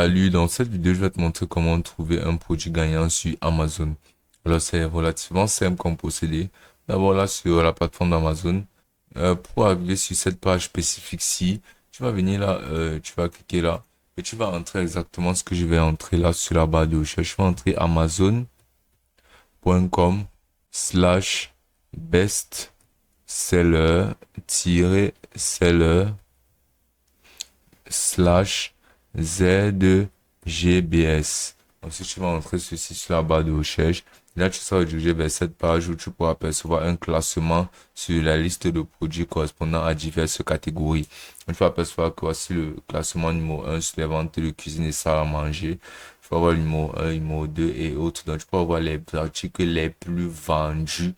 Salut, dans cette vidéo, je vais te montrer comment trouver un produit gagnant sur Amazon. Alors, c'est relativement simple comme procédé. D'abord, là, sur la plateforme d'Amazon, pour arriver sur cette page spécifique-ci, tu vas venir là, tu vas cliquer là, et tu vas entrer exactement ce que je vais entrer là sur la barre de recherche. Je vais entrer amazon.com slash best seller slash ZGBS. Ensuite, tu vas entrer ceci sur la barre de recherche. Là, tu seras redirigé vers cette page où tu pourras apercevoir un classement sur la liste de produits correspondant à diverses catégories. Donc, tu vas apercevoir que voici le classement numéro 1 sur les ventes de cuisine et salle à manger. Tu vas voir le numéro 1, numéro 2 et autres. Donc, tu peux voir les articles les plus vendus,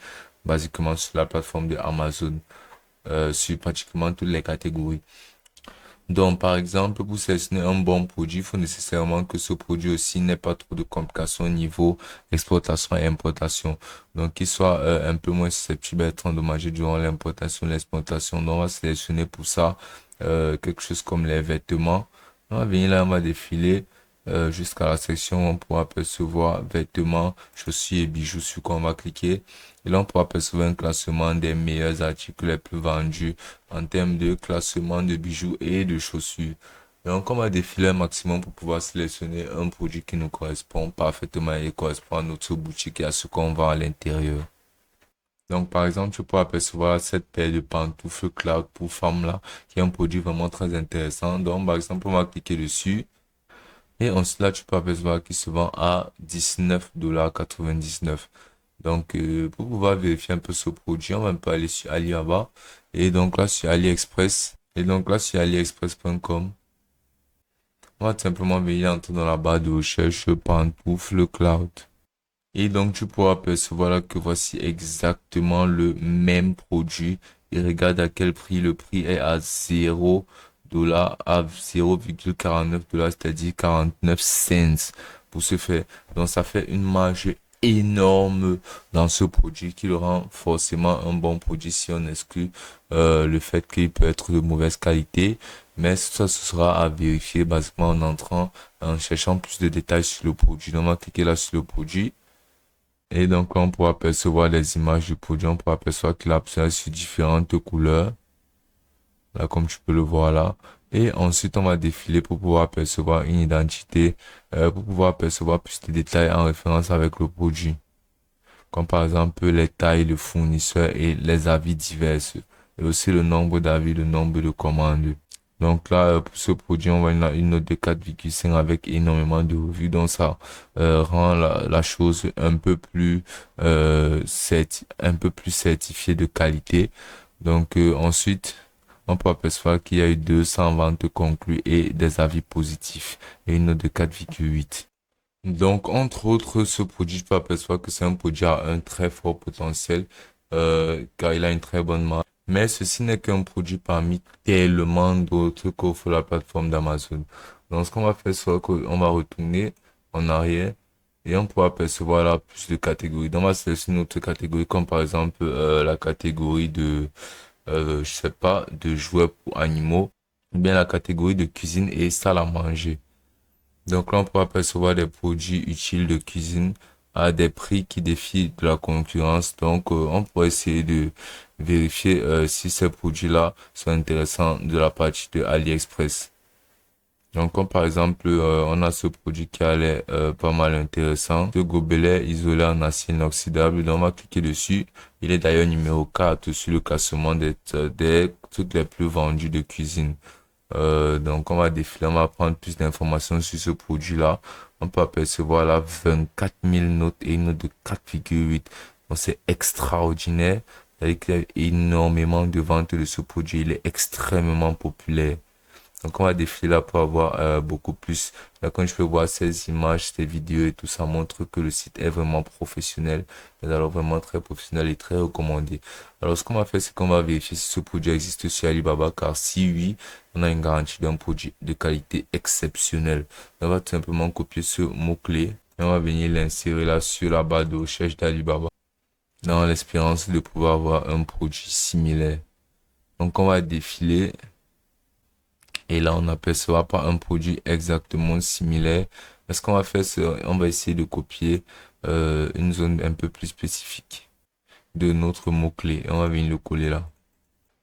basiquement sur la plateforme de Amazon, sur pratiquement toutes les catégories. Donc, par exemple, pour sélectionner un bon produit, il faut nécessairement que ce produit aussi n'ait pas trop de complications au niveau exportation et importation. Donc, qu'il soit un peu moins susceptible d'être endommagé durant l'importation et l'exportation. Donc, on va sélectionner pour ça quelque chose comme les vêtements. On va venir là, on va défiler jusqu'à la section où on pourra apercevoir vêtements, chaussures et bijoux sur quoi on va cliquer. Et là, on pourra apercevoir un classement des meilleurs articles les plus vendus en termes de classement de bijoux et de chaussures. Donc, on va défiler un maximum pour pouvoir sélectionner un produit qui nous correspond parfaitement et correspond à notre boutique et à ce qu'on vend à l'intérieur. Donc, par exemple, tu peux apercevoir cette paire de pantoufles Cloud pour femmes là, qui est un produit vraiment très intéressant. Donc, par exemple, on va cliquer dessus. Et ensuite, là, tu peux apercevoir qu'il se vend à 19,99 $. Donc, pour pouvoir vérifier un peu ce produit, on va un peu aller sur Alibaba. Et donc là, sur AliExpress. Et donc là, sur aliexpress.com, on va tout simplement venir entrer dans la barre de recherche pantoufle cloud. Et donc, tu pourras apercevoir là que voici exactement le même produit. Et regarde à quel prix. Le prix est à 0 $ à 0,49 $, c'est-à-dire 49 cents pour ce faire. Donc, ça fait une marge énorme dans ce produit qui le rend forcément un bon produit si on exclut le fait qu'il peut être de mauvaise qualité. Mais ça, ce sera à vérifier basiquement en entrant, en cherchant plus de détails sur le produit. Donc, on va cliquer là sur le produit. Et donc, on pourra apercevoir les images du produit. On pourra apercevoir qu'il a sur différentes couleurs. Là, comme tu peux le voir là. Et ensuite, on va défiler pour pouvoir apercevoir une identité, pour pouvoir apercevoir plus de détails en référence avec le produit. Comme par exemple les tailles, le fournisseur et les avis divers. Et aussi le nombre d'avis, le nombre de commandes. Donc là, pour ce produit, on va une note de 4,5 avec énormément de revues. Donc ça rend la chose un peu plus un peu plus certifiée de qualité. Donc ensuite, on peut apercevoir qu'il y a eu 200 ventes conclues et des avis positifs et une note de 4,8. Donc, entre autres, ce produit, je peux apercevoir que c'est un produit à un très fort potentiel, car il a une très bonne marge. Mais ceci n'est qu'un produit parmi tellement d'autres qu'offre la plateforme d'Amazon. Donc, ce qu'on va faire, c'est qu'on va retourner en arrière et on pourra apercevoir là plus de catégories. Donc, on va sélectionner une autre catégorie, comme par exemple la catégorie de, je sais pas, de jouets pour animaux, ou bien la catégorie de cuisine et salle à manger. Donc là, on pourra percevoir des produits utiles de cuisine à des prix qui défient de la concurrence. Donc, on pourrait essayer de vérifier si ces produits-là sont intéressants de la partie de AliExpress. Donc, comme par exemple, on a ce produit qui a l'air pas mal intéressant. Ce gobelet isolé en acier inoxydable. Donc, on va cliquer dessus. Il est d'ailleurs numéro 4 sur le classement des trucs les plus vendus de cuisine. Donc, on va défiler, on va prendre plus d'informations sur ce produit-là. On peut apercevoir là 24 000 notes et une note de 4,8. Donc, c'est extraordinaire. C'est-à-dire qu'il y a énormément de ventes de ce produit. Il est extrêmement populaire. Donc, on va défiler là pour avoir beaucoup plus. Là, quand je peux voir ces images, ces vidéos et tout ça montre que le site est vraiment professionnel. Mais alors vraiment très professionnel et très recommandé. Alors, ce qu'on va faire, c'est qu'on va vérifier si ce produit existe sur Alibaba. Car si oui, on a une garantie d'un produit de qualité exceptionnelle. On va tout simplement copier ce mot-clé. Et on va venir l'insérer là sur la barre de recherche d'Alibaba. Dans l'espérance de pouvoir avoir un produit similaire. Donc, on va défiler. Et là, on n'apercevra pas un produit exactement similaire. Mais ce qu'on va faire, c'est on va essayer de copier une zone un peu plus spécifique de notre mot-clé. Et on va venir le coller là.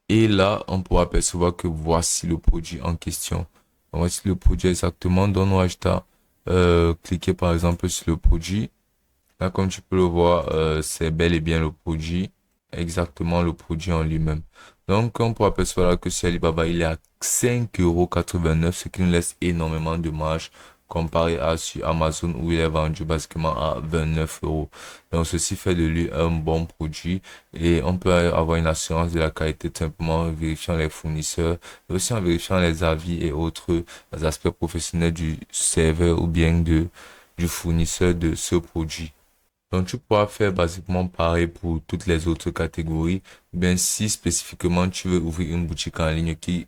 Et là, on pourra apercevoir que voici le produit en question. Voici le produit exactement. Donc, on va juste cliquer par exemple sur le produit. Là, comme tu peux le voir, c'est bel et bien le produit, exactement le produit en lui-même. Donc, on peut apercevoir là que sur Alibaba, il est à 5,89 €, ce qui nous laisse énormément de marge comparé à sur Amazon où il est vendu basiquement à 29 €. Donc, ceci fait de lui un bon produit et on peut avoir une assurance de la qualité tout simplement en vérifiant les fournisseurs et aussi en vérifiant les avis et autres aspects professionnels du serveur ou bien du fournisseur de ce produit. Donc, tu pourras faire basiquement pareil pour toutes les autres catégories. Bien, si spécifiquement tu veux ouvrir une boutique en ligne qui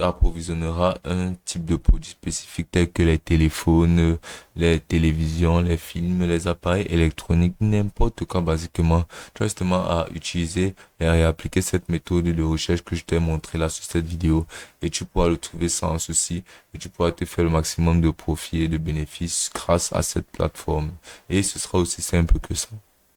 approvisionnera un type de produit spécifique tel que les téléphones, les télévisions, les films, les appareils électroniques, n'importe quoi basiquement. Tu as justement à utiliser et à réappliquer cette méthode de recherche que je t'ai montré là sur cette vidéo et tu pourras le trouver sans souci et tu pourras te faire le maximum de profit et de bénéfices grâce à cette plateforme. Et ce sera aussi simple que ça.